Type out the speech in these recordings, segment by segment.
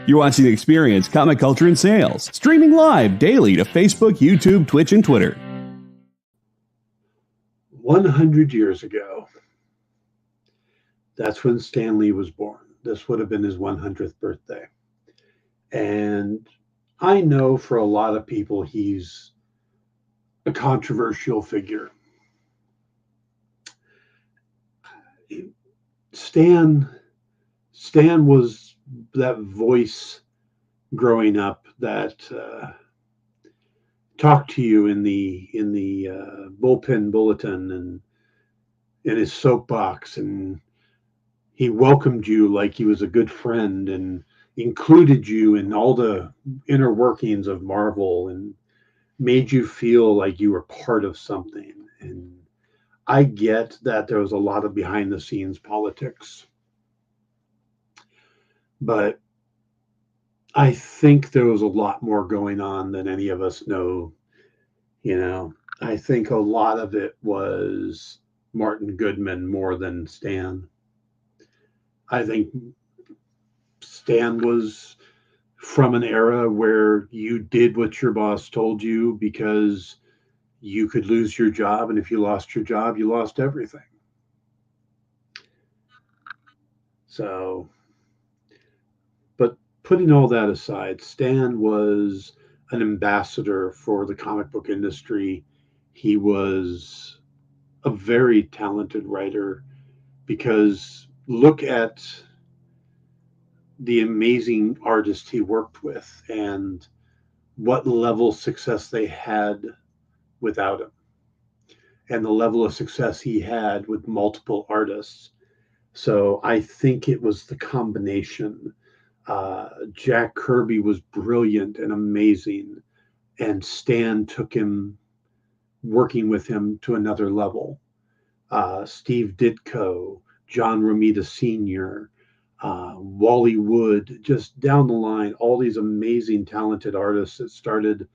You're watching Experience Comic Culture and Sales, streaming live daily to Facebook, YouTube, Twitch, and Twitter. 100 years ago, that's when Stan Lee was born. This would have been his 100th birthday. And I know for a lot of people, he's a controversial figure. Stan was that voice growing up that talked to you in the bullpen bulletin and in his soapbox, and he welcomed you like he was a good friend and included you in all the inner workings of Marvel and made you feel like you were part of something. And I get that there was a lot of behind the scenes politics, but I think there was a lot more going on than any of us know. I think a lot of it was Martin Goodman more than Stan. I think Stan was from an era where you did what your boss told you because you could lose your job, and if you lost your job, you lost everything. So, but putting all that aside, Stan was an ambassador for the comic book industry. He was a very talented writer, because look at the amazing artists he worked with and what level of success they had without him, and the level of success he had with multiple artists. So I think it was the combination. Jack Kirby was brilliant and amazing, and Stan took him, working with him, to another level. Steve Ditko, John Romita Sr., Wally Wood, just down the line, all these amazing, talented artists that started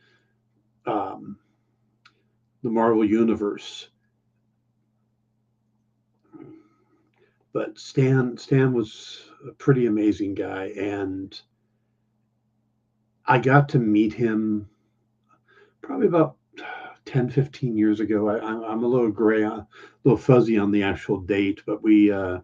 the Marvel Universe. But Stan was a pretty amazing guy, and I got to meet him probably about 10, 15 years ago. I'm a little gray, a little fuzzy on the actual date, but there's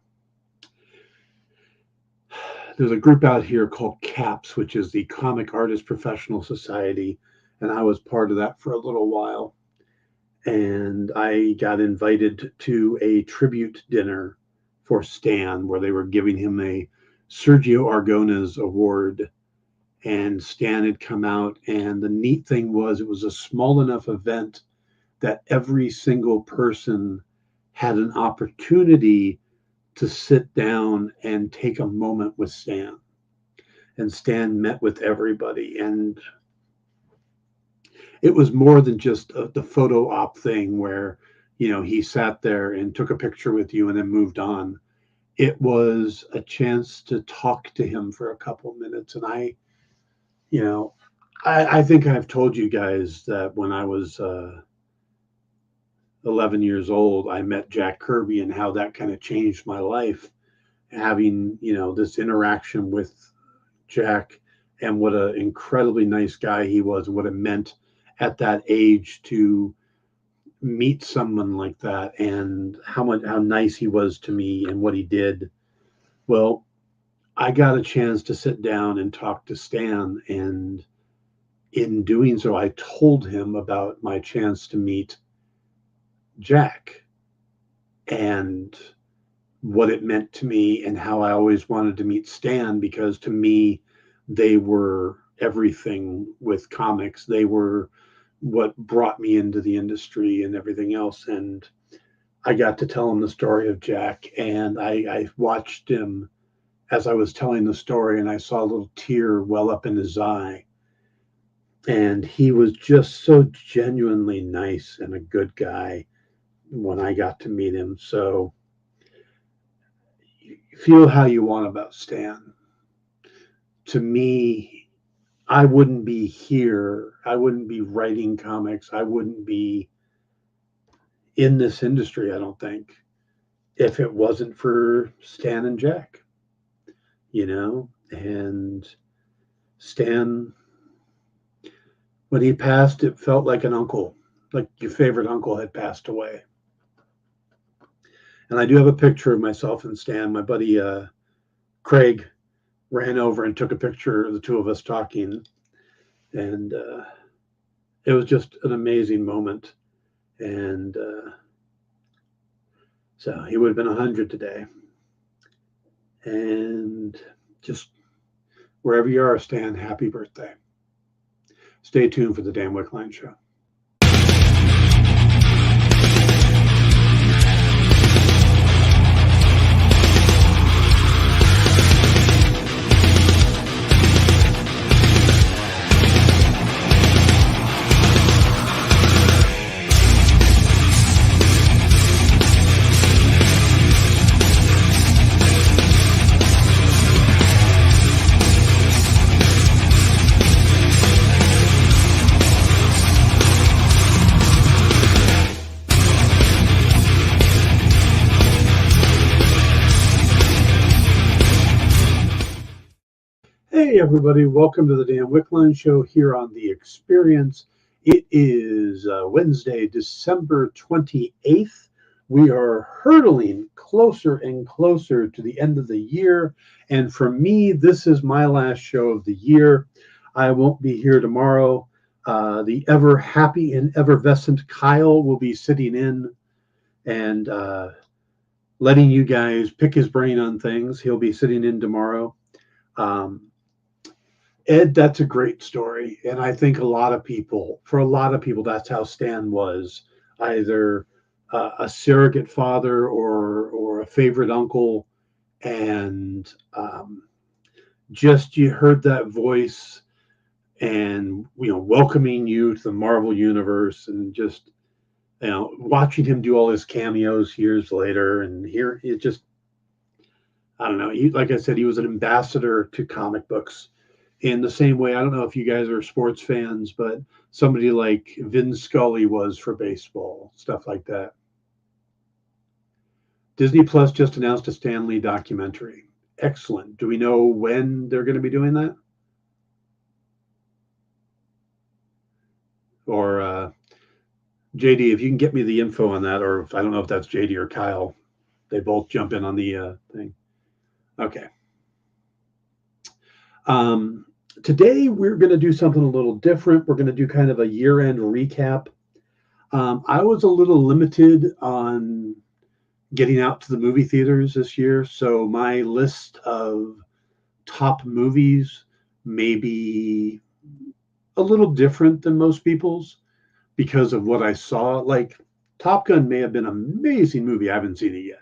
a group out here called CAPS, which is the Comic Artist Professional Society, and I was part of that for a little while. And I got invited to a tribute dinner for Stan, where they were giving him a Sergio Aragonés Award, and Stan had come out. And the neat thing was, it was a small enough event that every single person had an opportunity to sit down and take a moment with Stan. And Stan met with everybody, and it was more than just the photo op thing where, he sat there and took a picture with you and then moved on. It was a chance to talk to him for a couple minutes. And I think I've told you guys that when I was 11 years old, I met Jack Kirby, and how that kind of changed my life, having, this interaction with Jack, and what an incredibly nice guy he was, and what it meant at that age to meet someone like that, and how nice he was to me and what he did. Well, I got a chance to sit down and talk to Stan, and in doing so, I told him about my chance to meet Jack and what it meant to me, and how I always wanted to meet Stan, because to me, they were everything with comics. They were what brought me into the industry and everything else. And I got to tell him the story of Jack, and I watched him as I was telling the story, and I saw a little tear well up in his eye. And he was just so genuinely nice and a good guy when I got to meet him. So feel how you want about Stan. To me, I wouldn't be here. I wouldn't be writing comics. I wouldn't be in this industry, I don't think, if it wasn't for Stan and Jack, and Stan, when he passed, it felt like an uncle, like your favorite uncle had passed away. And I do have a picture of myself and Stan. My buddy Craig ran over and took a picture of the two of us talking. And it was just an amazing moment. And so he would have been 100 today. And just wherever you are, Stan, happy birthday. Stay tuned for the Dan Wickline Show. Hey everybody, welcome to the Dan Wickline Show here on The Experience. It is Wednesday, December 28th. We are hurtling closer and closer to the end of the year. And for me, this is my last show of the year. I won't be here tomorrow. The ever happy and effervescent Kyle will be sitting in and letting you guys pick his brain on things. He'll be sitting in tomorrow. Ed, that's a great story. And I think for a lot of people, that's how Stan was, either a surrogate father or a favorite uncle. And just you heard that voice and, welcoming you to the Marvel Universe, and just, watching him do all his cameos years later. And here it just, I don't know. Like I said, he was an ambassador to comic books. In the same way, I don't know if you guys are sports fans, but somebody like Vin Scully was for baseball, stuff like that. Disney Plus just announced a Stan Lee documentary. Excellent. Do we know when they're going to be doing that? Or JD, if you can get me the info on that, or I don't know if that's JD or Kyle. They both jump in on the thing. Okay. Today, we're going to do something a little different. We're going to do kind of a year-end recap. I was a little limited on getting out to the movie theaters this year, so my list of top movies may be a little different than most people's because of what I saw. Like, Top Gun may have been an amazing movie. I haven't seen it yet.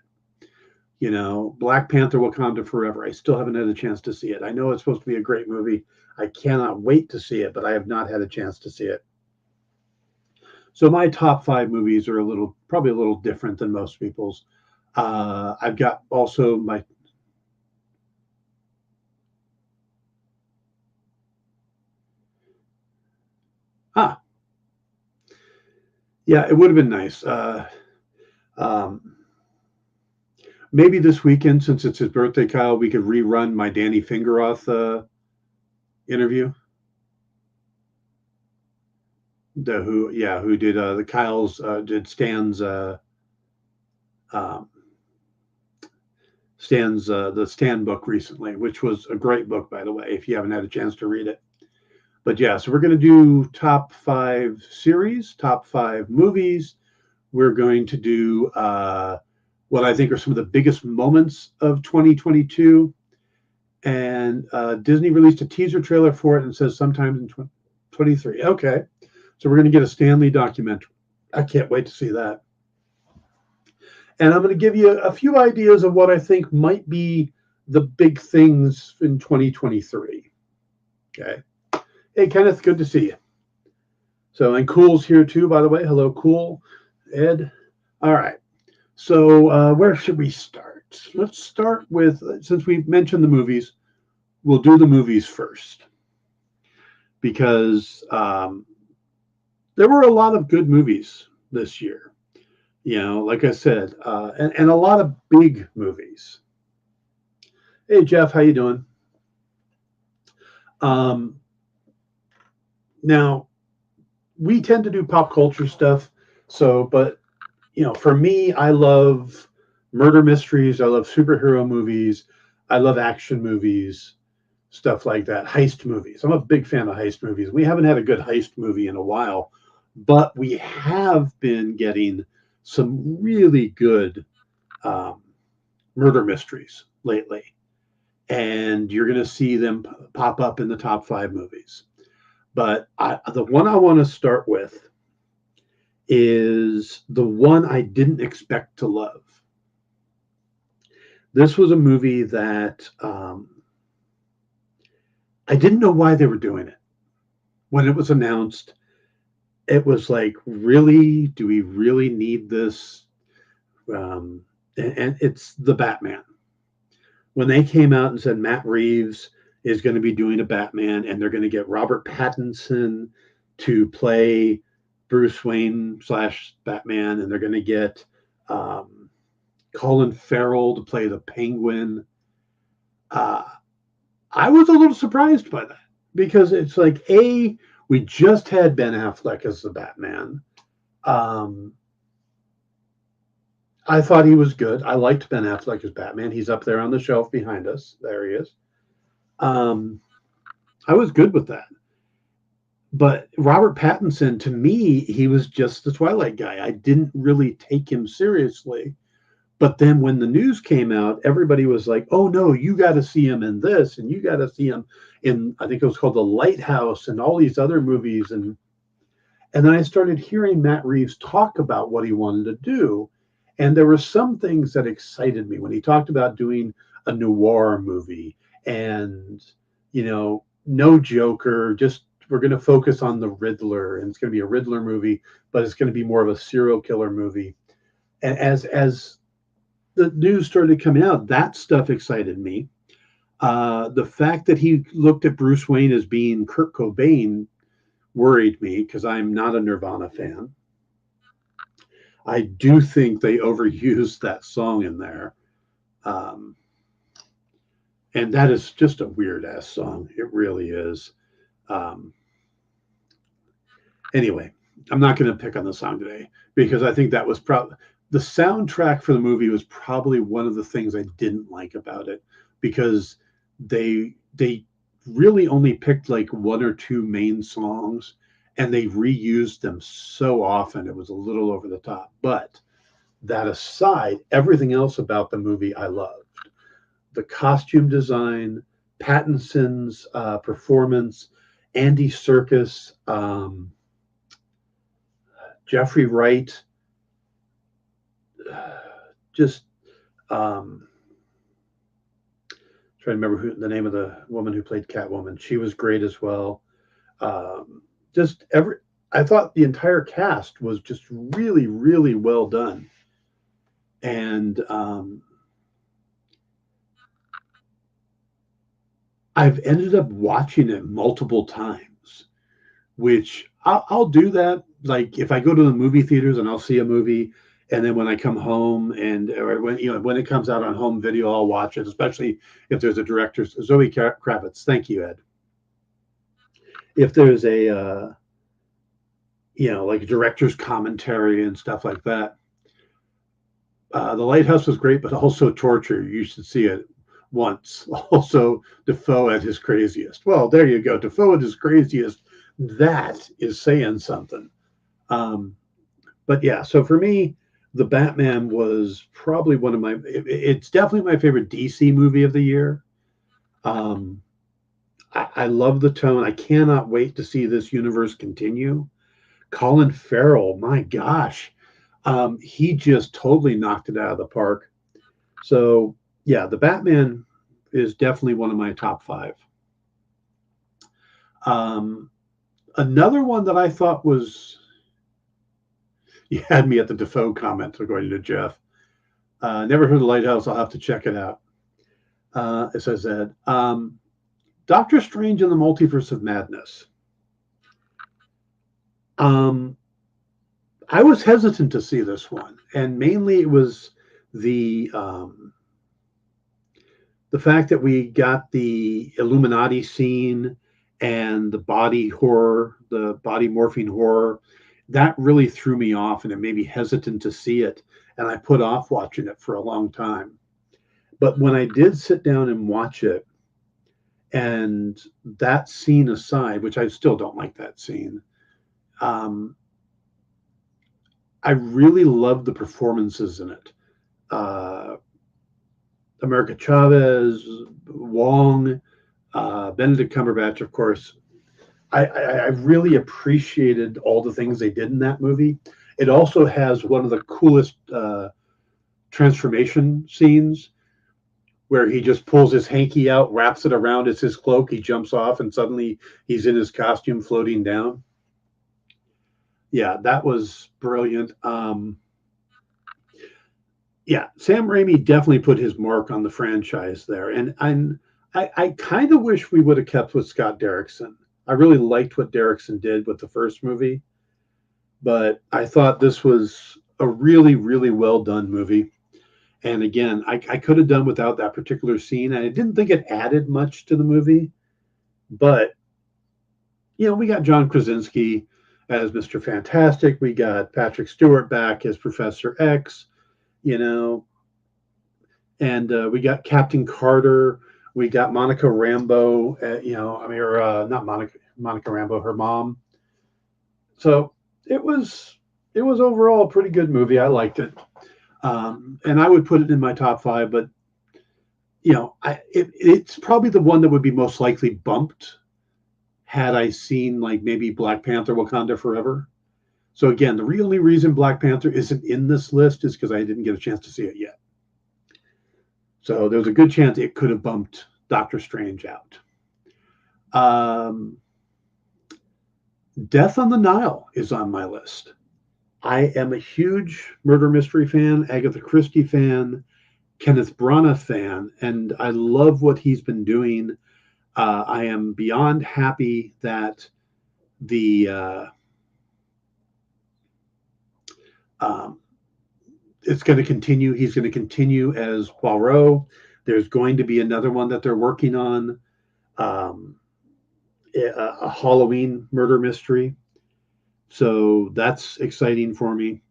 Black Panther Wakanda Forever. I still haven't had a chance to see it. I know it's supposed to be a great movie. I cannot wait to see it, but I have not had a chance to see it. So my top 5 movies are probably a little different than most people's. I've got also my... Yeah, it would have been nice. Maybe this weekend, since it's his birthday, Kyle, we could rerun my Danny Fingeroth interview. Who did the Kyle's did Stan's the Stan book recently, which was a great book, by the way, if you haven't had a chance to read it. But yeah, so we're going to do top 5 series, top 5 movies. We're going to do what I think are some of the biggest moments of 2022. And Disney released a teaser trailer for it and says sometime in 2023. Okay. So we're going to get a Stan Lee documentary. I can't wait to see that. And I'm going to give you a few ideas of what I think might be the big things in 2023. Okay. Hey, Kenneth, good to see you. So, and Cool's here too, by the way. Hello, Cool. Ed. All right. So where should we start? Let's start with, since we mentioned the movies, we'll do the movies first. Because there were a lot of good movies this year. Like I said, and a lot of big movies. Hey, Jeff, how you doing? Um, Now, we tend to do pop culture stuff. So, but, for me, I love murder mysteries. I love superhero movies. I love action movies, stuff like that. Heist movies. I'm a big fan of heist movies. We haven't had a good heist movie in a while, but we have been getting some really good um, murder mysteries lately. And you're going to see them pop up in the top five movies. But the one I want to start with is the one I didn't expect to love. This was a movie that I didn't know why they were doing it. When it was announced, it was like, really? Do we really need this? And it's The Batman. When they came out and said Matt Reeves is going to be doing a Batman and they're going to get Robert Pattinson to play Bruce Wayne / Batman, and they're going to get Colin Farrell to play the Penguin. I was a little surprised by that because it's like, we just had Ben Affleck as the Batman. I thought he was good. I liked Ben Affleck as Batman. He's up there on the shelf behind us. There he is. I was good with that. But Robert Pattinson, to me, he was just the Twilight guy. I didn't really take him seriously. But then when the news came out, everybody was like, oh, no, you got to see him in this. And you got to see him in, I think it was called The Lighthouse and all these other movies. And then I started hearing Matt Reeves talk about what he wanted to do. And there were some things that excited me when he talked about doing a noir movie and, no Joker, just we're going to focus on the Riddler, and it's going to be a Riddler movie, but it's going to be more of a serial killer movie. And as the news started coming out, that stuff excited me. The fact that he looked at Bruce Wayne as being Kurt Cobain worried me because I'm not a Nirvana fan. I do think they overused that song in there. And that is just a weird ass song. It really is. Anyway, I'm not going to pick on the song today because I think that was probably the soundtrack for the movie was probably one of the things I didn't like about it because they really only picked like one or two main songs and they reused them so often it was a little over the top. But that aside, everything else about the movie I loved. The costume design, Pattinson's performance, Andy Serkis, Jeffrey Wright, just trying to remember the name of the woman who played Catwoman. She was great as well. I thought the entire cast was just really, really well done. And I've ended up watching it multiple times, which I'll do that. Like if I go to the movie theaters and I'll see a movie, and then when I come home or when it comes out on home video, I'll watch it, especially if there's a director's Zoe Kravitz. Thank you, Ed. If there's a like a director's commentary and stuff like that. The Lighthouse was great, but also torture. You should see it once. Also, Defoe at his craziest. Well, there you go. Defoe at his craziest. That is saying something. But yeah, so for me, The Batman was probably it's definitely my favorite DC movie of the year. I love the tone. I cannot wait to see this universe continue. Colin Farrell, my gosh, he just totally knocked it out of the park. So yeah, The Batman is definitely one of my top five. Another one that I thought was, you had me at the Defoe comment, according to Jeff. Never heard of The Lighthouse. I'll have to check it out. It says that Doctor Strange in the Multiverse of Madness. I was hesitant to see this one, and mainly it was the fact that we got the Illuminati scene and the body horror, the body morphine horror, that really threw me off and it made me hesitant to see it. And I put off watching it for a long time. But when I did sit down and watch it, and that scene aside, which I still don't like that scene, um, I really loved the performances in it. Uh, America Chavez, Wong, Benedict Cumberbatch, of course. I really appreciated all the things they did in that movie. It also has one of the coolest transformation scenes where he just pulls his hanky out, wraps it around as his cloak, he jumps off, and suddenly he's in his costume floating down. Yeah, that was brilliant. Yeah, Sam Raimi definitely put his mark on the franchise there, and I kind of wish we would have kept with Scott Derrickson. I really liked what Derrickson did with the first movie, but I thought this was a really, really well done movie. And again, I could have done without that particular scene. And I didn't think it added much to the movie, but we got John Krasinski as Mr. Fantastic. We got Patrick Stewart back as Professor X, you know, and we got Captain Carter. We got Monica Rambeau, not Monica Rambeau, her mom. So it was overall a pretty good movie. I liked it. And I would put it in my top 5, but it's probably the one that would be most likely bumped had I seen like maybe Black Panther: Wakanda Forever. So again, the only reason Black Panther isn't in this list is because I didn't get a chance to see it yet. So there's a good chance it could have bumped Doctor Strange out. Death on the Nile is on my list. I am a huge murder mystery fan, Agatha Christie fan, Kenneth Branagh fan, and I love what he's been doing. I am beyond happy that it's going to continue. He's going to continue as Poirot. There's going to be another one that they're working on, a Halloween murder mystery. So that's exciting for me.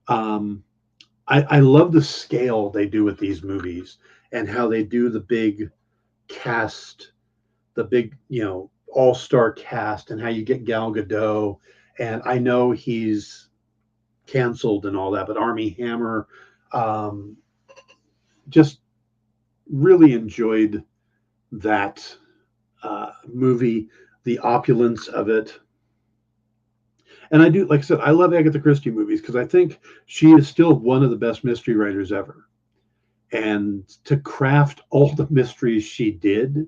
I love the scale they do with these movies and how they do the big cast, the big, all-star cast, and how you get Gal Gadot. And I know he's canceled and all that, but Armie Hammer, just really enjoyed that movie, the opulence of it. And I do, like I said, I love Agatha Christie movies because I think she is still one of the best mystery writers ever. And to craft all the mysteries she did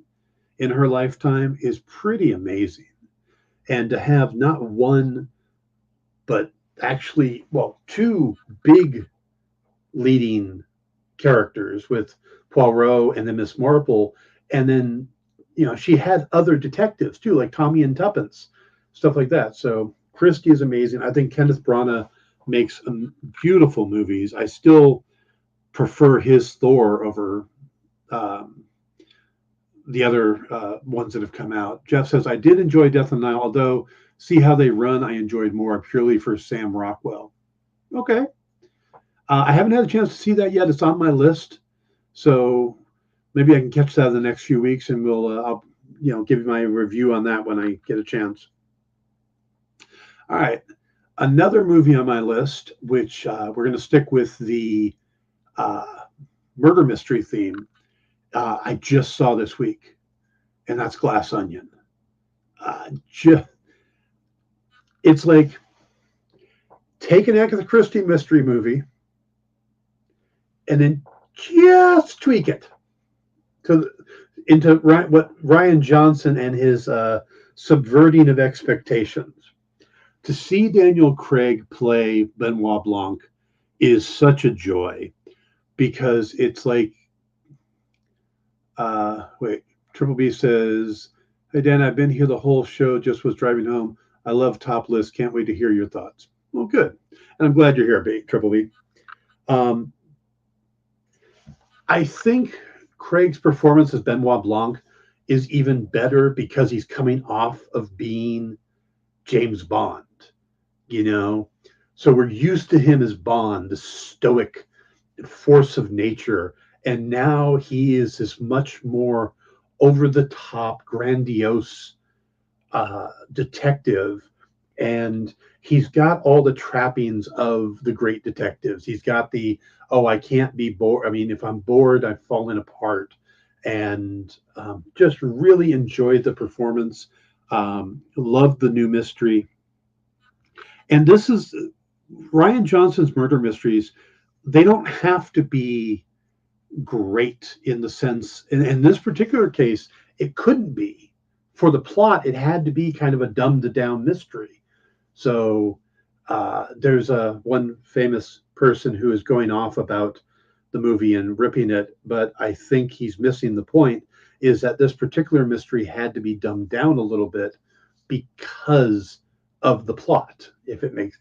in her lifetime is pretty amazing. And to have not one, but actually, two big leading characters with Poirot and then Miss Marple. And then, she had other detectives too, like Tommy and Tuppence, stuff like that. So Christie is amazing. I think Kenneth Branagh makes beautiful movies. I still prefer his Thor over the other ones that have come out. Jeff says, I did enjoy Death on the Nile, although See How They Run I enjoyed more purely for Sam Rockwell. Okay. I haven't had a chance to see that yet. It's on my list. So maybe I can catch that in the next few weeks and I'll give you my review on that when I get a chance. All right. Another movie on my list, which we're going to stick with the murder mystery theme, I just saw this week, and that's Glass Onion. It's like take an Agatha Christie mystery movie and then just tweak it into what Ryan Johnson and his subverting of expectations. To see Daniel Craig play Benoit Blanc is such a joy because it's like, Triple B says, hey, Dan, I've been here the whole show, just was driving home. I love Top List. Can't wait to hear your thoughts. Well, good. And I'm glad you're here, Triple B. I think Craig's performance as Benoit Blanc is even better because he's coming off of being James Bond, you know? So we're used to him as Bond, the stoic force of nature. And now he is this much more over the top, grandiose detective. And he's got all the trappings of the great detectives. He's got the, oh, I can't be bored. I mean, if I'm bored, I've fallen apart. And just really enjoyed the performance. Loved the new mystery. And this is Ryan Johnson's murder mysteries. They don't have to be great in the sense, in this particular case, it couldn't be. For the plot, it had to be kind of a dumbed down mystery. So there's one famous person who is going off about the movie and ripping it, but I think he's missing the point, is that this particular mystery had to be dumbed down a little bit because of the plot, if it makes,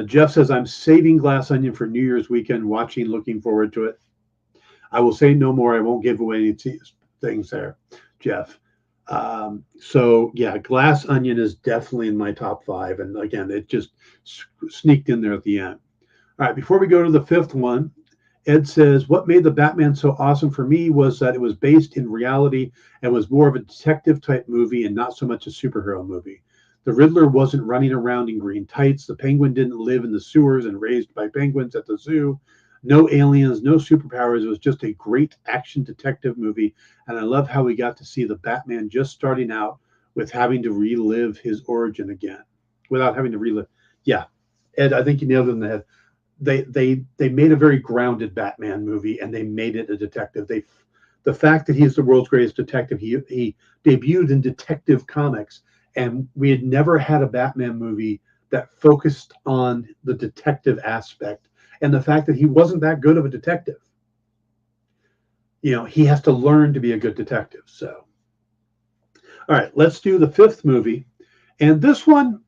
Jeff says, I'm saving Glass Onion for New Year's weekend, watching, looking forward to it. I will say no more. I won't give away any things there, Jeff. So, yeah, Glass Onion is definitely in my top 5. And again, it just sneaked in there at the end. All right, before we go to the 5th one, Ed says, what made the Batman so awesome for me was that it was based in reality and was more of a detective type movie and not so much a superhero movie. The Riddler wasn't running around in green tights. The Penguin didn't live in the sewers and raised by penguins at the zoo. No aliens, no superpowers. It was just a great action detective movie. And I love how we got to see the Batman just starting out with having to relive his origin again, without having to relive. Yeah, Ed, I think you nailed it in the head. They made a very grounded Batman movie, and they made it a detective. The fact that he's the world's greatest detective, he debuted in Detective Comics, and we had never had a Batman movie that focused on the detective aspect, and the fact that he wasn't that good of a detective. He has to learn to be a good detective. So, all right, let's do the 5th movie, and this one,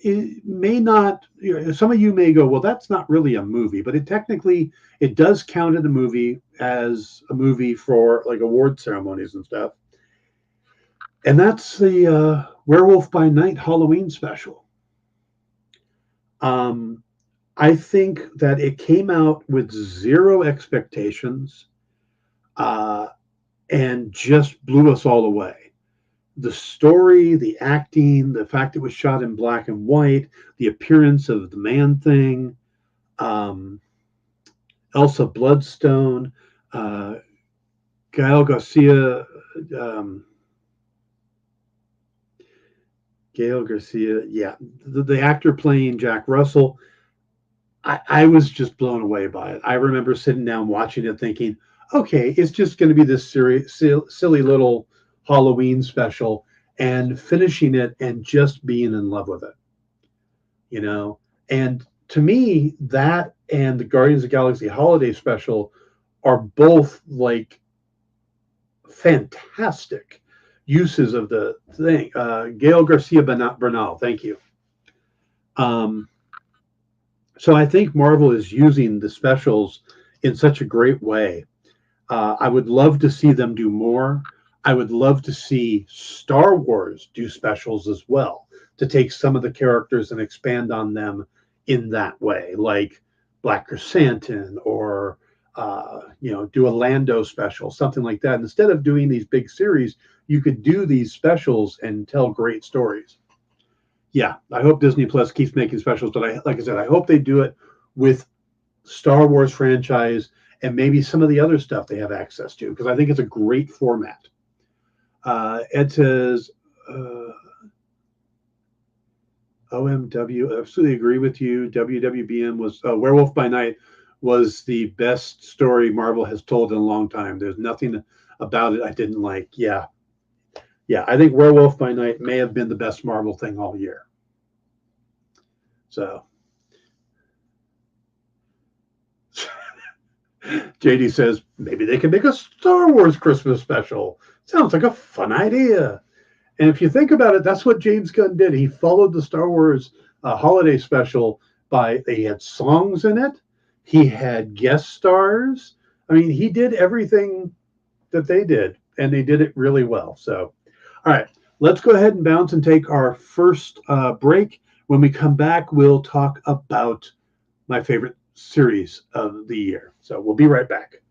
it may not, some of you may go, well, that's not really a movie, but it does count as a movie for like award ceremonies and stuff. And that's the Werewolf by Night Halloween special. I think that it came out with zero expectations and just blew us all away. The story, the acting, the fact it was shot in black and white, the appearance of the Man-Thing, Elsa Bloodstone, Gael Garcia, yeah, the actor playing Jack Russell. I was just blown away by it. I remember sitting down watching it thinking, okay, it's just going to be this silly little Halloween special, and finishing it and just being in love with it, And to me, that and the Guardians of the Galaxy holiday special are both like fantastic uses of the thing. Gael Garcia Bernal, thank you. So I think Marvel is using the specials in such a great way. I would love to see them do more. I would love to see Star Wars do specials as well, to take some of the characters and expand on them in that way, like Black Chrysanthemum, or do a Lando special, something like that. Instead of doing these big series, you could do these specials and tell great stories. Yeah, I hope Disney Plus keeps making specials, but like I said, I hope they do it with Star Wars franchise and maybe some of the other stuff they have access to, because I think it's a great format. Ed says, OMW, absolutely agree with you. WWBM was Werewolf by Night was the best story Marvel has told in a long time. There's nothing about it I didn't like. Yeah, I think Werewolf by Night may have been the best Marvel thing all year. So JD says, maybe they can make a Star Wars Christmas special. Sounds like a fun idea. And if you think about it, that's what James Gunn did. He followed the Star Wars holiday special he had songs in it. He had guest stars. I mean, he did everything that they did. and they did it really well. So, all right, let's go ahead and bounce and take our first break. When we come back, we'll talk about my favorite series of the year. So we'll be right back.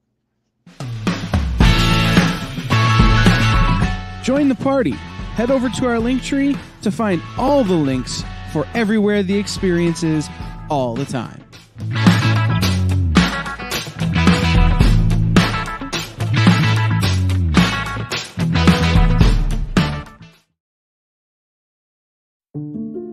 Join the party. Head over to our Linktree to find all the links for everywhere the experience is all the time.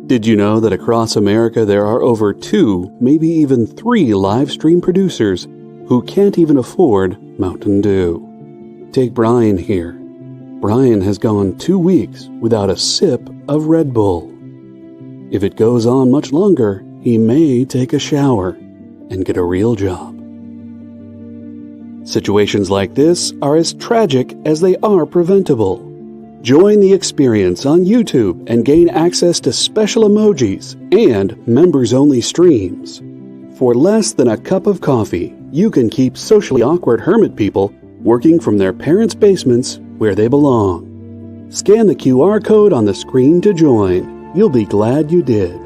Did you know that across America there are over 2, maybe even 3 live stream producers who can't even afford Mountain Dew? Take Brian here. Brian has gone 2 weeks without a sip of Red Bull. If it goes on much longer, he may take a shower and get a real job. Situations like this are as tragic as they are preventable. Join the experience on YouTube and gain access to special emojis and members-only streams. For less than a cup of coffee, you can keep socially awkward hermit people working from their parents' basements where they belong. Scan the QR code on the screen to join. You'll be glad you did.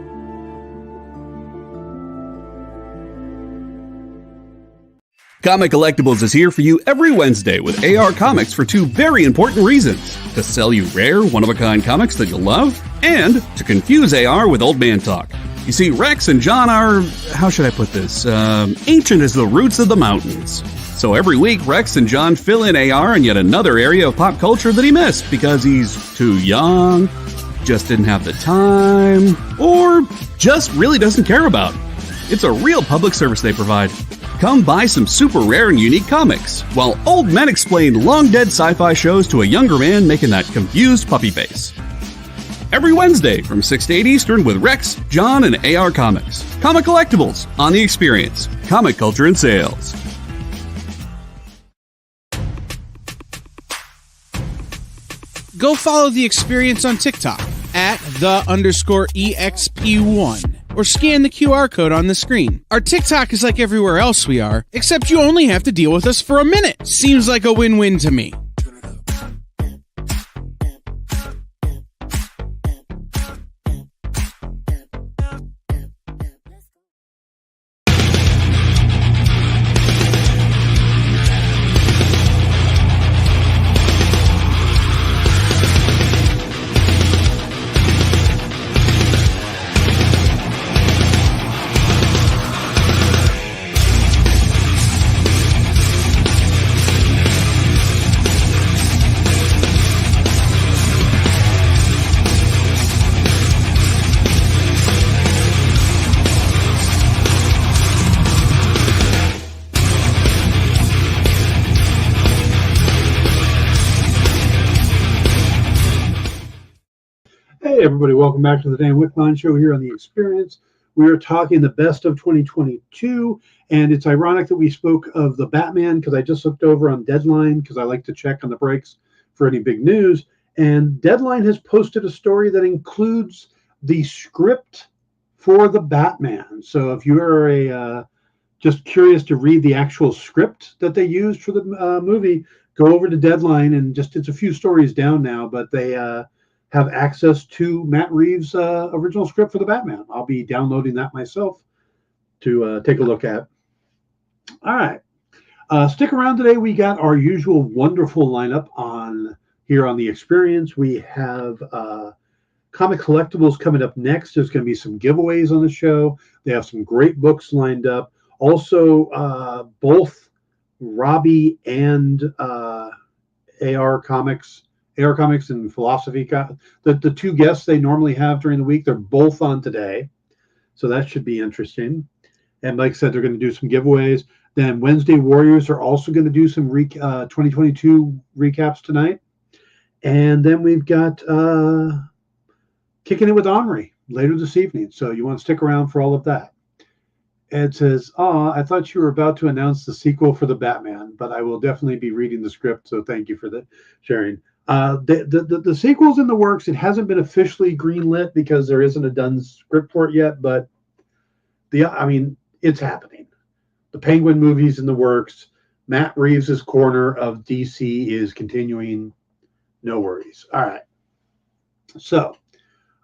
Comic Collectibles is here for you every Wednesday with AR Comics for 2 very important reasons. To sell you rare, one-of-a-kind comics that you'll love, and to confuse AR with old man talk. You see, Rex and John are, how should I put this, ancient as the roots of the mountains. So every week, Rex and John fill in AR in yet another area of pop culture that he missed because he's too young, just didn't have the time, or just really doesn't care about. It's a real public service they provide. Come buy some super rare and unique comics, while old men explain long-dead sci-fi shows to a younger man making that confused puppy face. Every Wednesday from 6 to 8 Eastern with Rex, John, and AR Comics. Comic Collectibles on The Experience. Comic Culture and Sales. Go follow The Experience on TikTok at @the_EXP1 or scan the QR code on the screen. Our TikTok is like everywhere else we are, except you only have to deal with us for a minute. Seems like a win-win to me. Hey everybody, welcome back to the Dan Wickline Show here on The Experience. We are talking the best of 2022, and it's ironic that we spoke of the Batman because I just looked over on Deadline because I like to check on the breaks for any big news, and Deadline has posted a story that includes the script for the Batman. So if you are just curious to read the actual script that they used for the movie, go over to Deadline, and it's a few stories down now, but they have access to Matt Reeves' original script for the Batman. I'll be downloading that myself to take a look at. All right. Stick around today. We got our usual wonderful lineup here on The Experience. We have Comic Collectibles coming up next. There's going to be some giveaways on the show. They have some great books lined up. Also, both Robbie and AR Comics and Philosophy, the 2 guests they normally have during the week, they're both on today. So that should be interesting. And like I said, they're going to do some giveaways. Then Wednesday Warriors are also going to do some 2022 recaps tonight. And then we've got Kicking It with Omri later this evening. So you want to stick around for all of that. Ed says, I thought you were about to announce the sequel for the Batman, but I will definitely be reading the script. So thank you for the sharing. The sequel's in the works. It hasn't been officially greenlit because there isn't a done script for it yet, but it's happening. The Penguin movie's in the works. Matt Reeves' corner of DC is continuing. No worries. All right. So,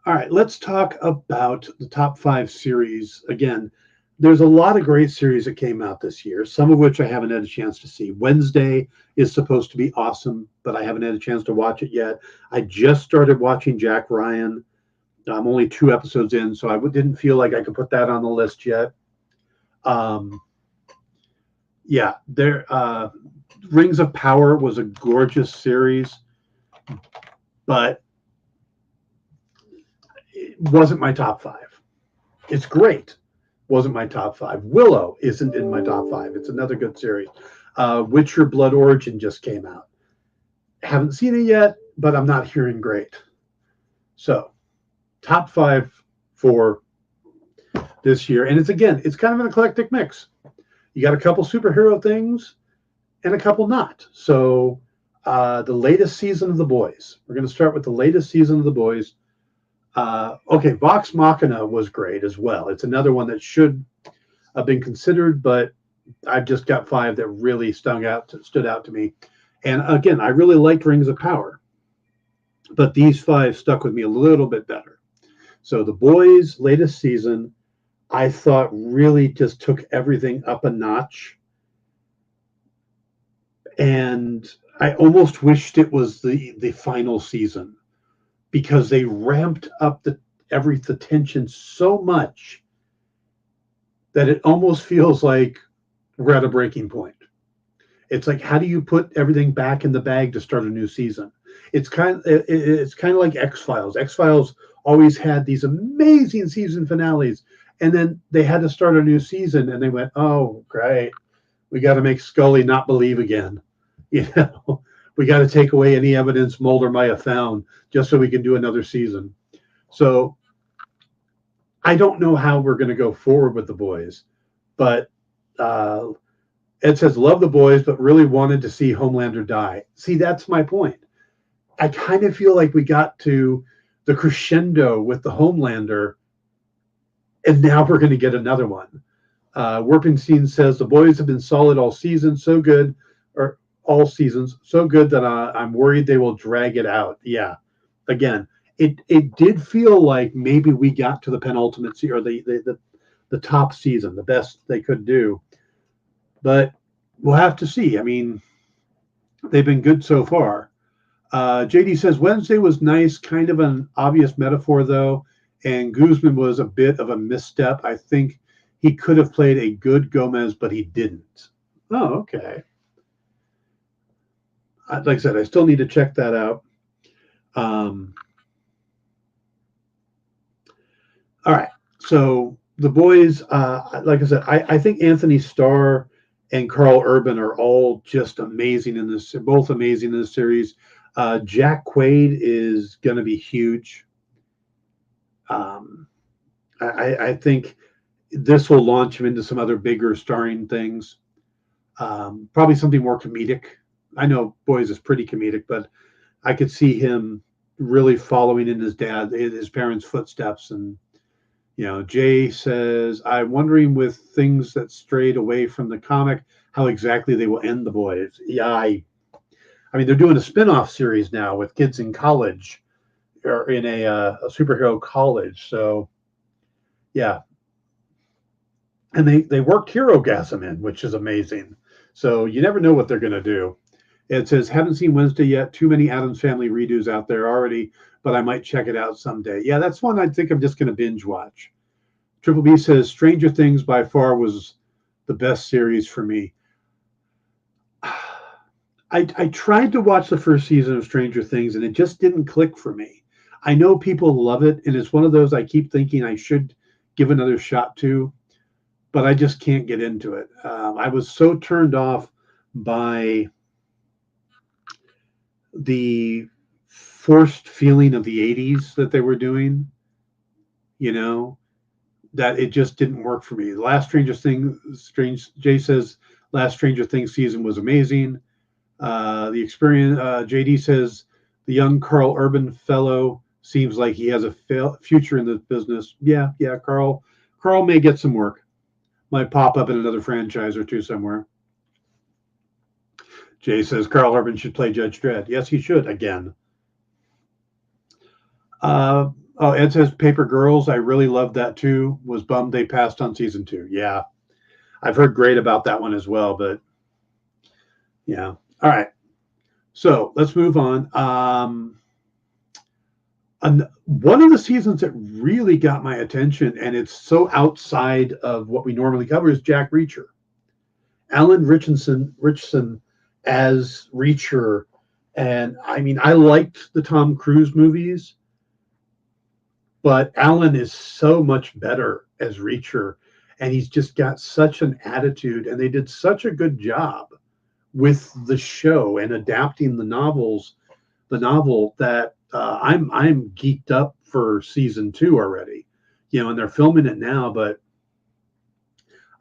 all right, let's talk about the top 5 series. Again, there's a lot of great series that came out this year, some of which I haven't had a chance to see. Wednesday is supposed to be awesome, but I haven't had a chance to watch it yet. I just started watching Jack Ryan. I'm only 2 episodes in, so I didn't feel like I could put that on the list yet. Rings of Power was a gorgeous series, but it wasn't my top 5. It's great. Wasn't my top 5. Willow isn't in my top 5. It's another good series. Witcher Blood Origin just came out. Haven't seen it yet, but I'm not hearing great. So, top 5 for this year. And it's kind of an eclectic mix. You got a couple superhero things and a couple not. So, the latest season of The Boys. We're going to start with the latest season of The Boys. Vox Machina was great as well. It's another one that should have been considered, but I've just got 5 that really stood out to me. And again, I really liked Rings of Power, but these 5 stuck with me a little bit better. So The Boys' latest season, I thought really just took everything up a notch. And I almost wished it was the final season, because they ramped up the tension so much that it almost feels like we're at a breaking point. It's like, how do you put everything back in the bag to start a new season? It's kind of like X-Files. X-Files always had these amazing season finales, and then they had to start a new season, and they went, "Oh, great, we got to make Scully not believe again." We got to take away any evidence Mulder might have found just so we can do another season. So I don't know how we're going to go forward with The Boys, but Ed says, love The Boys, but really wanted to see Homelander die. See, that's my point. I kind of feel like we got to the crescendo with the Homelander, and now we're going to get another one. Warpingstein says, The Boys have been solid all season, so good, or all seasons, so good that I'm worried they will drag it out. Yeah, again, it did feel like maybe we got to the penultimate season, or the top season, the best they could do, but we'll have to see. I mean, they've been good so far. JD says Wednesday was nice, kind of an obvious metaphor though, and Guzman was a bit of a misstep. I think he could have played a good Gomez, but he didn't. Oh, okay. Like I said, I still need to check that out. All right. So The Boys, like I said, I think Anthony Starr and Carl Urban are all just amazing in this, both amazing in this series. Jack Quaid is going to be huge. I think this will launch him into some other bigger starring things. Probably something more comedic. I know Boys is pretty comedic, but I could see him really following in his parents' footsteps. And, Jay says, I'm wondering with things that strayed away from the comic, how exactly they will end The Boys. Yeah, I mean, they're doing a spin-off series now with kids in college, or in a superhero college. So, yeah. And they worked Hero Gasm in, which is amazing. So you never know what they're going to do. It says, haven't seen Wednesday yet. Too many Addams Family redos out there already, but I might check it out someday. Yeah, that's one I think I'm just going to binge watch. Triple B says, Stranger Things by far was the best series for me. I tried to watch the first season of Stranger Things, and it just didn't click for me. I know people love it, and it's one of those I keep thinking I should give another shot to, but I just can't get into it. I was so turned off by the forced feeling of the 80s that they were doing, that it just didn't work for me. The last Jay says, last Stranger Things season was amazing. The experience, JD says, the young Carl Urban fellow seems like he has a future in the business. Yeah, Carl may get some work. Might pop up in another franchise or two somewhere. Jay says Carl Urban should play Judge Dredd. Yes, he should again. Ed says Paper Girls. I really loved that too. Was bummed they passed on season 2. Yeah, I've heard great about that one as well. But yeah, all right. So let's move on. One of the seasons that really got my attention, and it's so outside of what we normally cover, is Jack Reacher. Alan Richardson as Reacher. And I mean, I liked the Tom Cruise movies, but Alan is so much better as Reacher. And he's just got such an attitude. And they did such a good job with the show and adapting the novel that I'm geeked up for season 2 already, and they're filming it now, but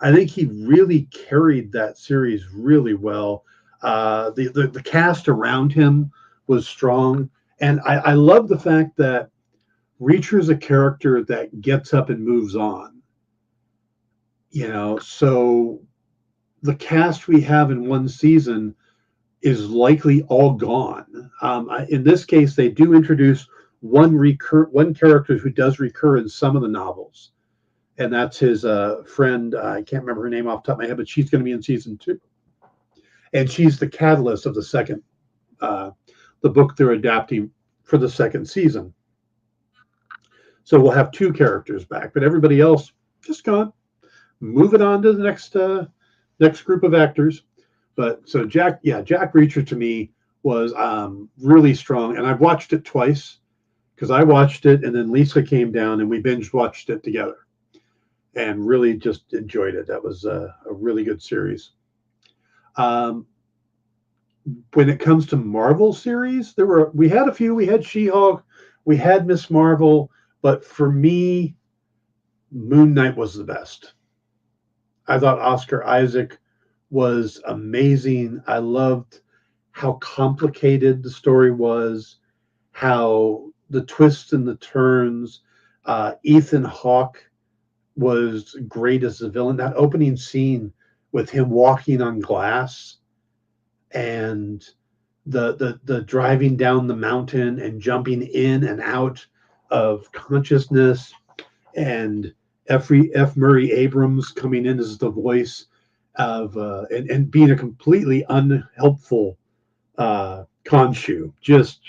I think he really carried that series really well. The cast around him was strong. And I love the fact that Reacher is a character that gets up and moves on, so the cast we have in one season is likely all gone. In this case, they do introduce one character who does recur in some of the novels, and that's his friend. I can't remember her name off the top of my head, but she's going to be in season 2, and she's the catalyst of the second, the book they're adapting for the second season. So we'll have 2 characters back, but everybody else just gone. Moving on to the next group of actors. But so Jack Reacher to me was really strong, and I've watched it twice because I watched it and then Lisa came down and we binge watched it together, and really just enjoyed it. That was a really good series. When it comes to Marvel series, we had a few. We had She-Hulk, we had Miss Marvel, but for me, Moon Knight was the best. I thought Oscar Isaac was amazing. I loved how complicated the story was, how the twists and the turns. Ethan Hawke was great as the villain. That opening scene with him walking on glass and the driving down the mountain and jumping in and out of consciousness, and F. Murray Abrams coming in as the voice of and being a completely unhelpful Khonshu. Just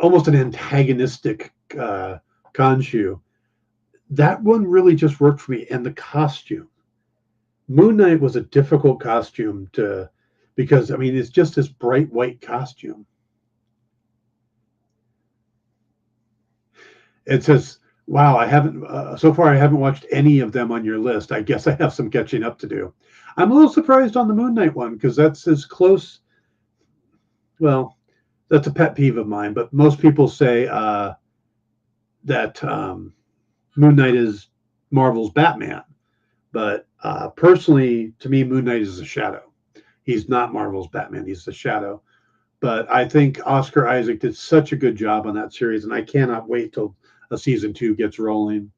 almost an antagonistic Khonshu. That one really just worked for me. And the costume, Moon Knight was a difficult costume because it's just this bright white costume. It says, wow, I haven't watched any of them on your list. I guess I have some catching up to do. I'm a little surprised on the Moon Knight one because that's as close. Well, that's a pet peeve of mine, but most people say that Moon Knight is Marvel's Batman. But personally, to me, Moon Knight is a shadow. He's not Marvel's Batman. He's the shadow. But I think Oscar Isaac did such a good job on that series, and I cannot wait till season 2 gets rolling.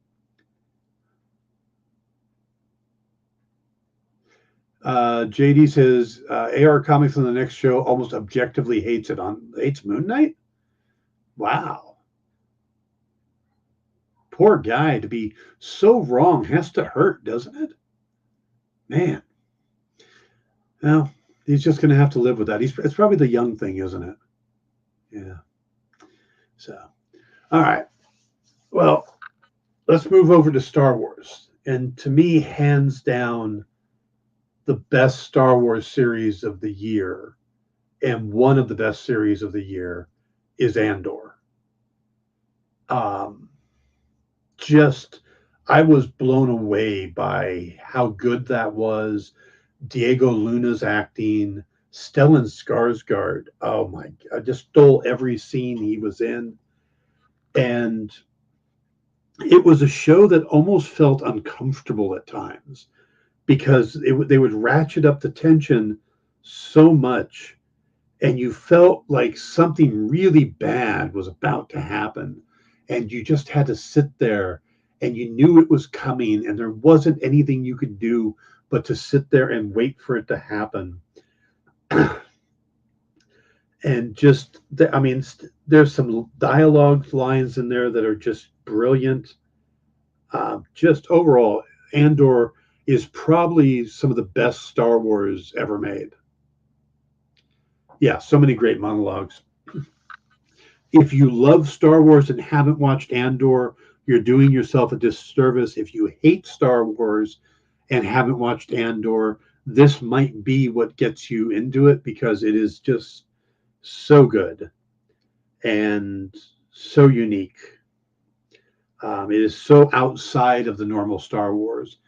JD says AR Comics on the next show almost objectively hates Moon Knight. Wow, poor guy. To be so wrong has to hurt, doesn't it? Man. Well, he's just going to have to live with that. It's probably the young thing, isn't it? Yeah. So, all right. Well, let's move over to Star Wars. And to me, hands down, the best Star Wars series of the year, and one of the best series of the year, is Andor. I was blown away by how good that was. Diego Luna's acting, Stellan Skarsgård. Oh my God, I just stole every scene he was in. And it was a show that almost felt uncomfortable at times because they would ratchet up the tension so much, and you felt like something really bad was about to happen, and you just had to sit there, and you knew it was coming, and there wasn't anything you could do but to sit there and wait for it to happen, and just I mean, there's some dialogue lines in there that are just brilliant. Just overall, Andor is probably some of the best Star Wars ever made. Yeah, so many great monologues. If you love Star Wars and haven't watched Andor, you're doing yourself a disservice. If you hate Star Wars and haven't watched Andor, this might be what gets you into it, because it is just so good and so unique. It is so outside of the normal Star Wars.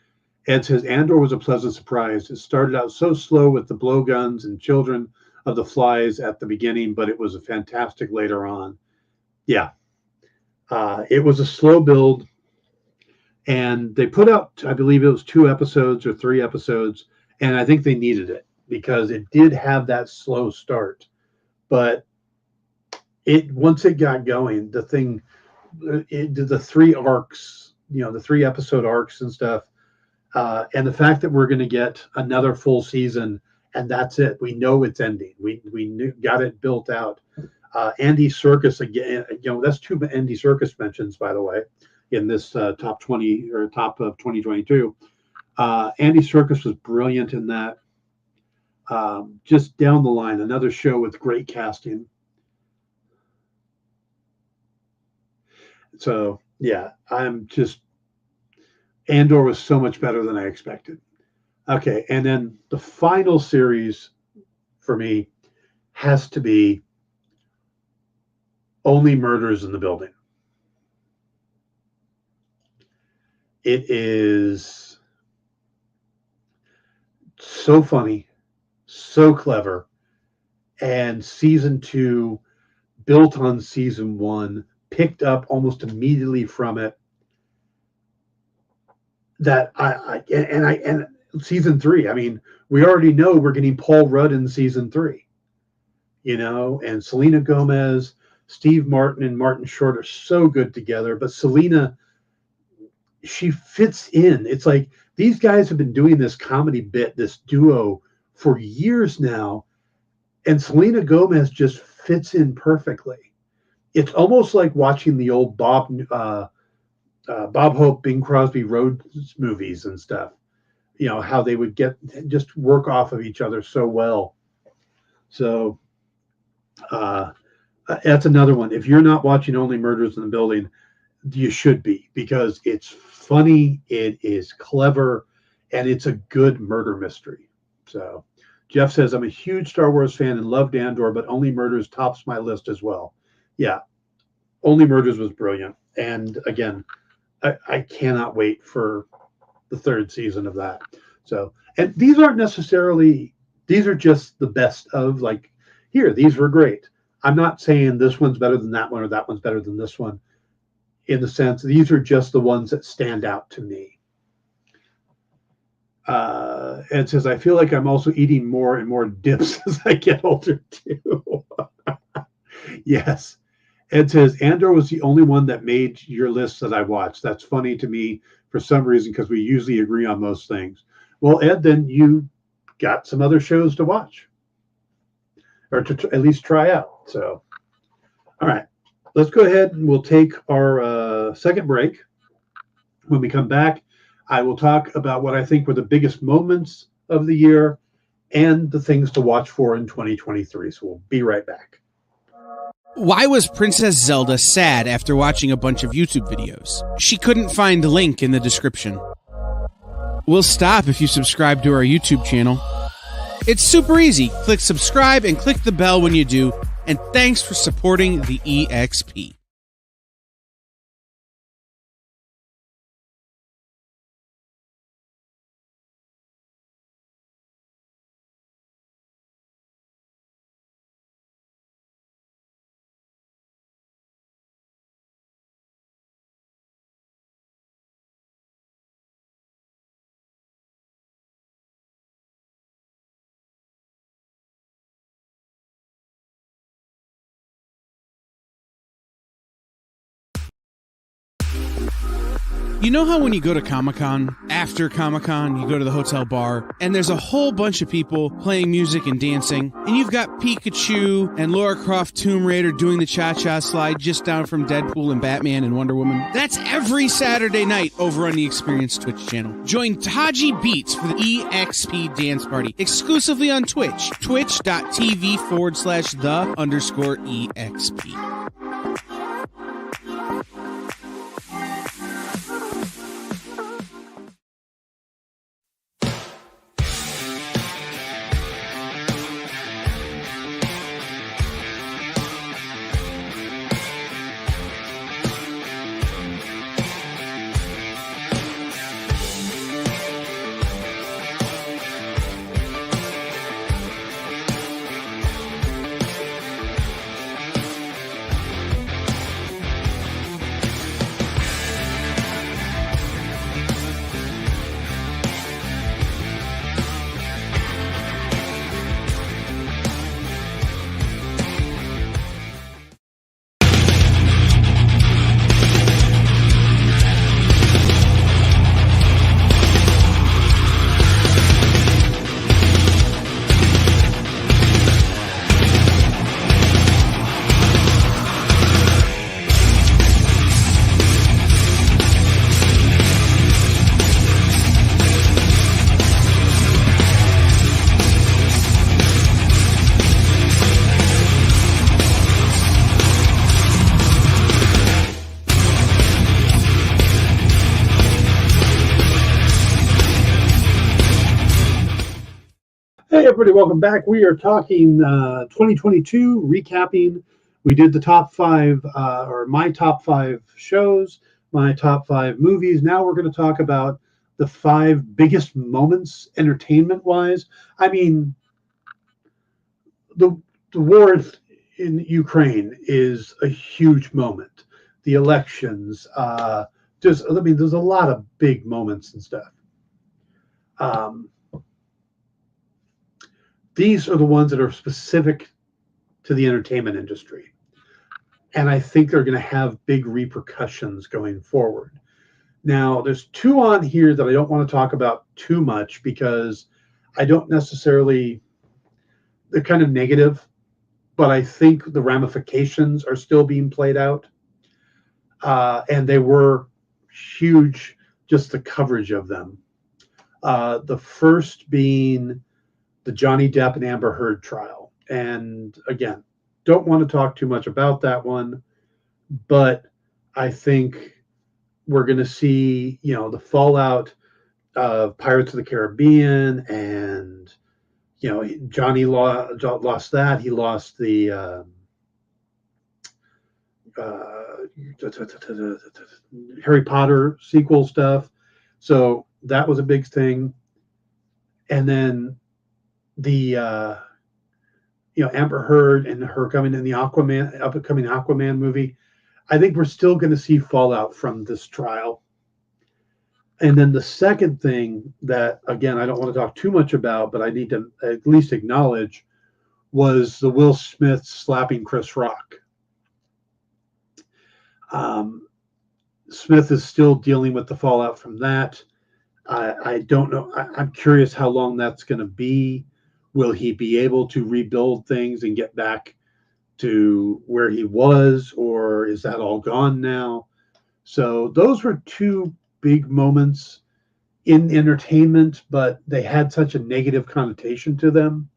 Ed says Andor was a pleasant surprise. It started out so slow with the blowguns and children of the flies at the beginning, but it was a fantastic later on. Yeah, it was a slow build, and they put out, I believe it was 2 episodes or 3 episodes, and I think they needed it because it did have that slow start. But it once it got going, the thing, it did the 3 arcs, the 3 episode arcs and stuff. And the fact that we're going to get another full season and that's it, we know it's ending. We got it built out. Andy Serkis again, that's 2 Andy Serkis mentions, by the way, in this top 20 or top of 2022. Andy Serkis was brilliant in that. Just down the line, another show with great casting. So yeah, Andor was so much better than I expected. Okay, and then the final series for me has to be Only Murders in the Building. It is so funny, so clever, and season 2 built on season 1, picked up almost immediately from it. That and season 3, I mean, we already know we're getting Paul Rudd in season 3, and Selena Gomez, Steve Martin, and Martin Short are so good together. But Selena, she fits in. It's like these guys have been doing this comedy bit, this duo, for years now, and Selena Gomez just fits in perfectly. It's almost like watching the old Bob Hope, Bing Crosby road movies and stuff. How they would just work off of each other so well. So that's another one. If you're not watching Only Murders in the Building, you should be, because it's funny, it is clever, and it's a good murder mystery. So Jeff says, I'm a huge Star Wars fan and loved Andor, but Only Murders tops my list as well. Yeah, Only Murders was brilliant. And again, I cannot wait for the 3rd season of that. So, and these are just the best of, like, here, these were great. I'm not saying this one's better than that one or that one's better than this one. In the sense, these are just the ones that stand out to me. Ed says, I feel like I'm also eating more and more dips as I get older too. Yes. Ed says, Andor was the only one that made your list that I watched. That's funny to me for some reason, because we usually agree on most things. Well, Ed, then you got some other shows to watch, or to at least try out. So, all right, let's go ahead and we'll take our second break. When we come back, I will talk about what I think were the biggest moments of the year and the things to watch for in 2023. So we'll be right back. Why was Princess Zelda sad after watching a bunch of YouTube videos? She couldn't find a link in the description. We'll stop if you subscribe to our YouTube channel. It's super easy. Click subscribe and click the bell when you do. And thanks for supporting the EXP. You know how when you go to Comic-Con, after Comic-Con, you go to the hotel bar, and there's a whole bunch of people playing music and dancing, and you've got Pikachu and Lara Croft Tomb Raider doing the cha-cha slide just down from Deadpool and Batman and Wonder Woman? That's every Saturday night over on the Experience Twitch channel. Join Taji Beats for the EXP Dance Party, exclusively on Twitch, twitch.tv/the_EXP. Hey everybody, welcome back. We are talking 2022, recapping. We did the top five, or my top five shows, my top five movies. Now we're going to talk about the 5 biggest moments entertainment-wise. I mean, the war in Ukraine is a huge moment. The elections, there's a lot of big moments and stuff. These are the ones that are specific to the entertainment industry. And I think they're going to have big repercussions going forward. Now, there's 2 on here that I don't want to talk about too much because I don't necessarily, they're kind of negative, but I think the ramifications are still being played out. And they were huge, just the coverage of them. The first being the Johnny Depp and Amber Heard trial. And again, don't want to talk too much about that one, but I think we're going to see, the fallout of Pirates of the Caribbean, and, Johnny lost that. He lost the Harry Potter sequel stuff. So that was a big thing. And then the Amber Heard and her coming in the upcoming Aquaman movie, I think we're still going to see fallout from this trial. And then the second thing that, again, I don't want to talk too much about, but I need to at least acknowledge, was the Will Smith slapping Chris Rock. Smith is still dealing with the fallout from that. I don't know. I'm curious how long that's going to be. Will he be able to rebuild things and get back to where he was, or is that all gone now? So those were 2 big moments in entertainment, but they had such a negative connotation to them.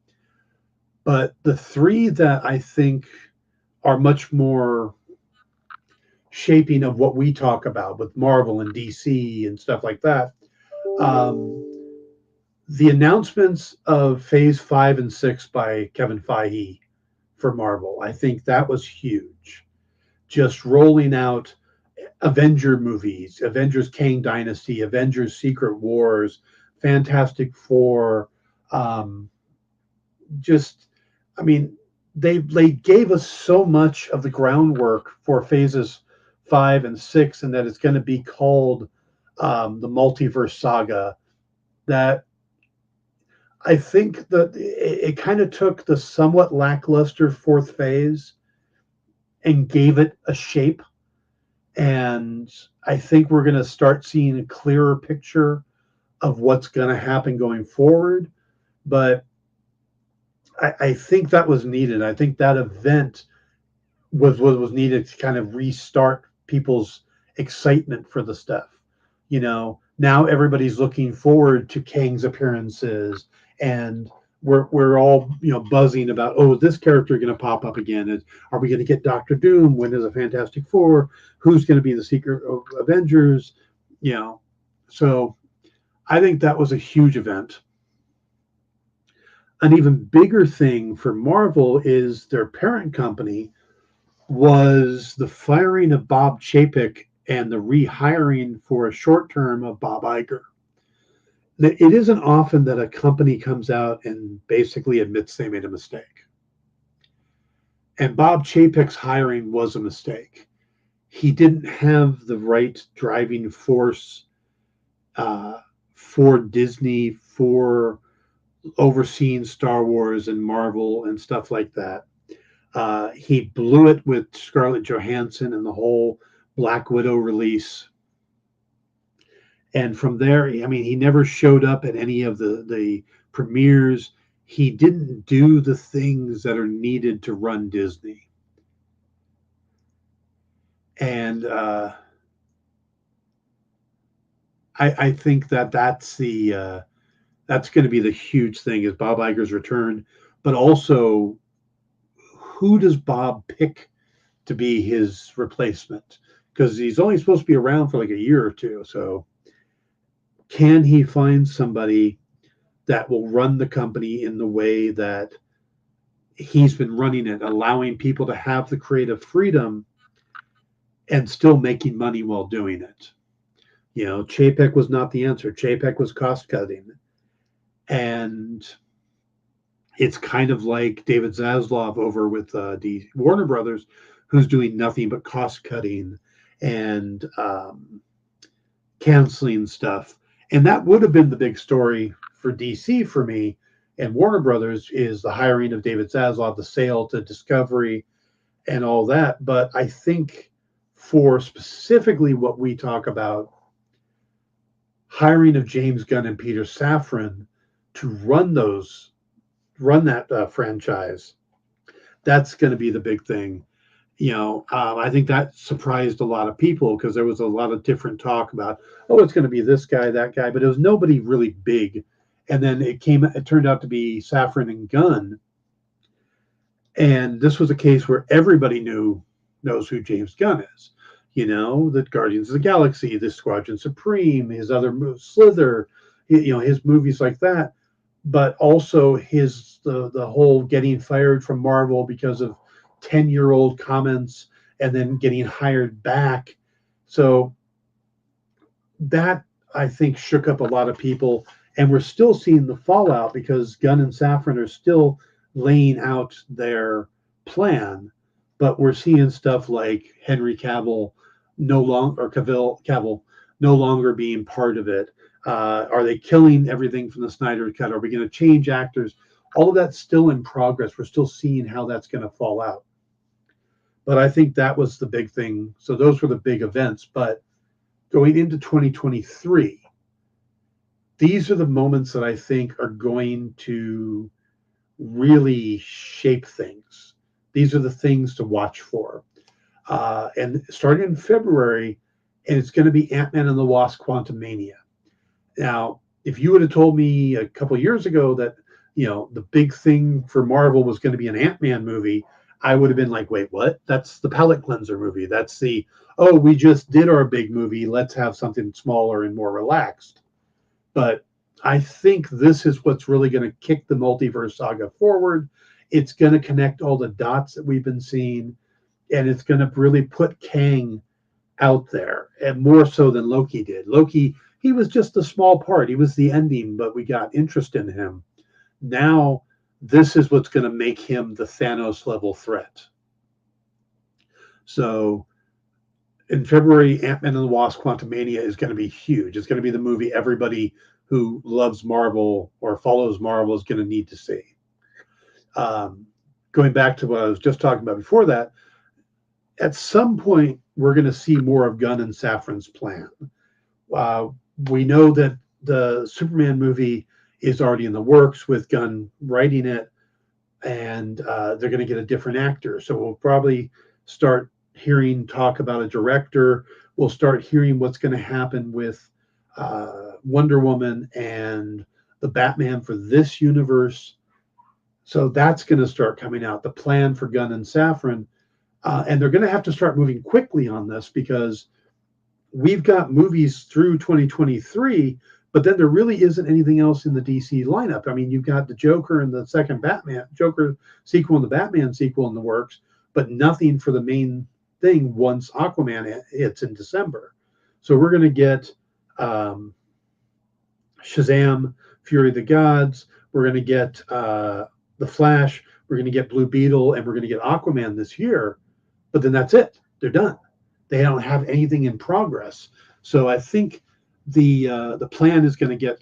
But the 3 that I think are much more shaping of what we talk about with Marvel and DC and stuff like that, the announcements of Phase 5 and 6 by Kevin Feige for Marvel, I think that was huge. Just rolling out Avenger movies, Avengers Kang Dynasty, Avengers Secret Wars, Fantastic Four. They gave us so much of the groundwork for Phases 5 and 6, and that it's going to be called the Multiverse Saga, that I think that it kind of took the somewhat lackluster 4th phase and gave it a shape. And I think we're going to start seeing a clearer picture of what's going to happen going forward. But I think that was needed. I think that event was needed to kind of restart people's excitement for the stuff. Now everybody's looking forward to Kang's appearances, and we're all buzzing about, oh, is this character going to pop up again? Are we going to get Doctor Doom? When is a Fantastic Four? Who's going to be the Secret Avengers? So I think that was a huge event. An even bigger thing for Marvel is their parent company was the firing of Bob Chapek and the rehiring for a short term of Bob Iger. It isn't often that a company comes out and basically admits they made a mistake. And Bob Chapek's hiring was a mistake. He didn't have the right driving force for Disney, for overseeing Star Wars and Marvel and stuff like that. He blew it with Scarlett Johansson and the whole Black Widow release. And from there, he never showed up at any of the premieres. He didn't do the things that are needed to run Disney. And I think that's going to be the huge thing, is Bob Iger's return, but also who does Bob pick to be his replacement? Because he's only supposed to be around for like a year or two. So can he find somebody that will run the company in the way that he's been running it, allowing people to have the creative freedom and still making money while doing it? Chapek was not the answer. Chapek was cost cutting. And it's kind of like David Zaslav over with Warner Brothers, who's doing nothing but cost cutting and canceling stuff. And that would have been the big story for DC for me. And Warner Brothers is the hiring of David Zaslav, the sale to Discovery and all that. But I think for specifically what we talk about, hiring of James Gunn and Peter Safran to run that franchise, that's going to be the big thing. I think that surprised a lot of people, because there was a lot of different talk about, oh, it's going to be this guy, that guy, but it was nobody really big. And then it turned out to be Safran and Gunn. And this was a case where everybody knows who James Gunn is. The Guardians of the Galaxy, the Squadron Supreme, his other Slither, his movies like that. But also the whole getting fired from Marvel because of 10-year-old comments and then getting hired back. So that, I think, shook up a lot of people. And we're still seeing the fallout, because Gunn and Safran are still laying out their plan. But we're seeing stuff like Henry Cavill Cavill no longer being part of it. Are they killing everything from the Snyder Cut? Are we going to change actors? All of that's still in progress. We're still seeing how that's going to fall out. But I think that was the big thing. So those were the big events. But going into 2023, these are the moments that I think are going to really shape things. These are the things to watch for. And starting in February, and it's going to be Ant-Man and the Wasp: Quantumania. Now, if you would have told me a couple of years ago that, the big thing for Marvel was going to be an Ant-Man movie, I would have been like, wait, what? That's the palate cleanser movie. That's we just did our big movie. Let's have something smaller and more relaxed. But I think this is what's really going to kick the multiverse saga forward. It's going to connect all the dots that we've been seeing, and it's going to really put Kang out there, and more so than Loki did. Loki, he was just a small part. He was the ending, but we got interest in him. Now, this is what's going to make him the Thanos level threat. So in February, Ant-Man and the Wasp: Quantumania is going to be huge. It's going to be the movie everybody who loves Marvel or follows Marvel is going to need to see. Going back to what I was just talking about before that, at some point, we're going to see more of Gunn and Safran's plan. We know that the Superman movie is already in the works with Gunn writing it, and they're going to get a different actor. So we'll probably start hearing talk about a director. We'll start hearing what's going to happen with Wonder Woman and the Batman for this universe. So that's going to start coming out, the plan for Gunn and Safran. And they're going to have to start moving quickly on this because we've got movies through 2023, but then there really isn't anything else in the DC lineup. I mean, you've got the Joker and the second Joker sequel and the Batman sequel in the works, but nothing for the main thing once Aquaman hits in December. So we're going to get Shazam, Fury of the Gods. We're going to get The Flash. We're going to get Blue Beetle, and we're going to get Aquaman this year. But then that's it. They're done. They don't have anything in progress. So I think the plan is going to get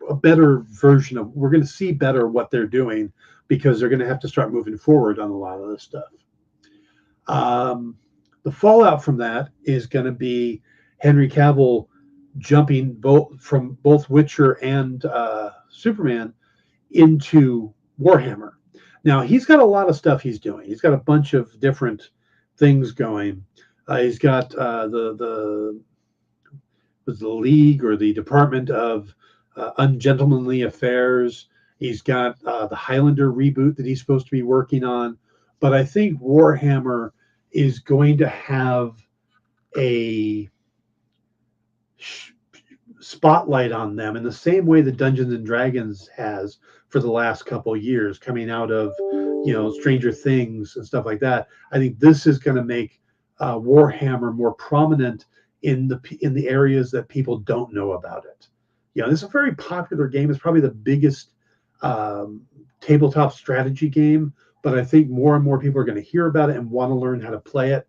a better version of. We're going to see better what they're doing because they're going to have to start moving forward on a lot of this stuff. The fallout from that is going to be Henry Cavill jumping from both Witcher and Superman into Warhammer. Now he's got a lot of stuff he's doing. He's got a bunch of different things going. He's got the League or the Department of Ungentlemanly Affairs. He's got the Highlander reboot that he's supposed to be working on. But I think Warhammer is going to have a spotlight on them in the same way that Dungeons and Dragons has for the last couple of years, coming out of Stranger Things and stuff like that. I think this is going to make Warhammer more prominent in the areas that people don't know about it. This is a very popular game. It's probably the biggest tabletop strategy game, but I think more and more people are going to hear about it and want to learn how to play it.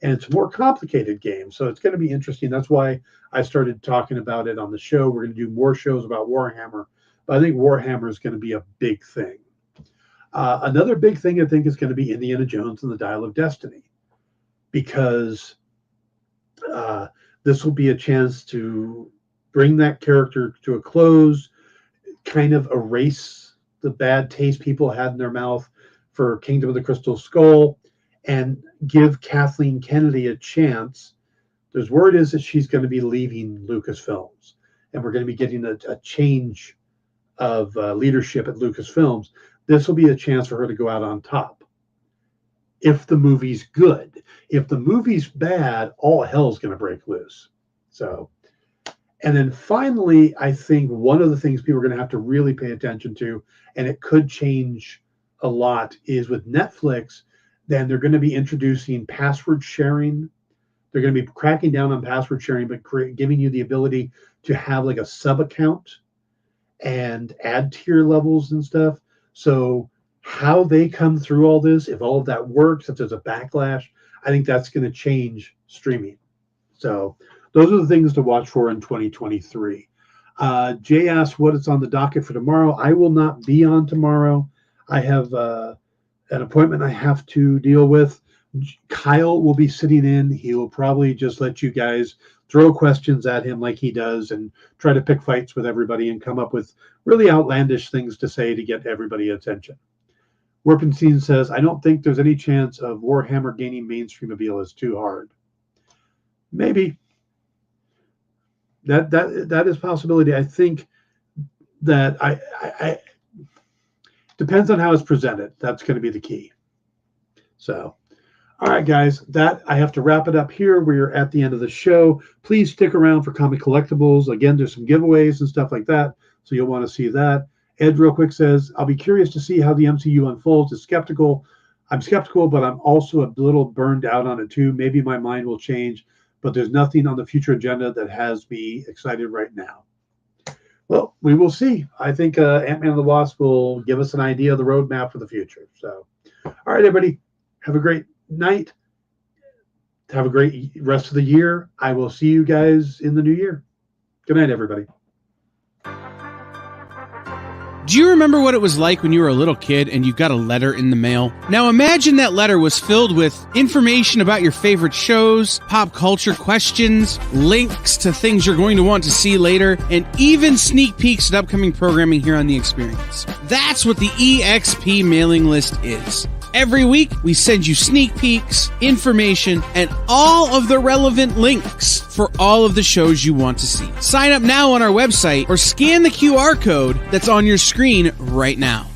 And it's a more complicated game, so it's going to be interesting. That's why I started talking about it on the show. We're going to do more shows about Warhammer, but I think Warhammer is going to be a big thing. Another big thing I think is going to be Indiana Jones and the Dial of Destiny, because this will be a chance to bring that character to a close, kind of erase the bad taste people had in their mouth for Kingdom of the Crystal Skull, and give Kathleen Kennedy a chance. There's word is that she's going to be leaving Lucasfilms, and we're going to be getting a change of leadership at Lucasfilms. This will be a chance for her to go out on top. If the movie's good. If the movie's bad, all hell's going to break loose. So, and then finally, I think one of the things people are going to have to really pay attention to, and it could change a lot, is with Netflix. Then they're going to be introducing password sharing. They're going to be cracking down on password sharing, but giving you the ability to have like a sub account and add tier levels and stuff. So how they come through all this, if all of that works, if there's a backlash, I think that's going to change streaming. So those are the things to watch for in 2023. Jay asked what is on the docket for tomorrow. I will not be on tomorrow. I have an appointment I have to deal with. Kyle will be sitting in. He will probably just let you guys throw questions at him like he does and try to pick fights with everybody and come up with really outlandish things to say to get everybody's attention. Werpenstein says, I don't think there's any chance of Warhammer gaining mainstream appeal. It's too hard. Maybe. That is a possibility. I think that I depends on how it's presented. That's going to be the key. So, all right, guys, that I have to wrap it up here. We're at the end of the show. Please stick around for Comic Collectibles. Again, there's some giveaways and stuff like that, so you'll want to see that. Ed real quick says, I'll be curious to see how the MCU unfolds. I'm skeptical, but I'm also a little burned out on it too. Maybe my mind will change, but there's nothing on the future agenda that has me excited right now. Well, we will see. I think Ant-Man and the Wasp will give us an idea of the roadmap for the future. So, all right, everybody, have a great night. Have a great rest of the year. I will see you guys in the new year. Good night, everybody. Do you remember what it was like when you were a little kid and you got a letter in the mail? Now imagine that letter was filled with information about your favorite shows, pop culture questions, links to things you're going to want to see later, and even sneak peeks at upcoming programming here on The Experience. That's what the EXP mailing list is. Every week, we send you sneak peeks, information, and all of the relevant links for all of the shows you want to see. Sign up now on our website or scan the QR code that's on your screen right now.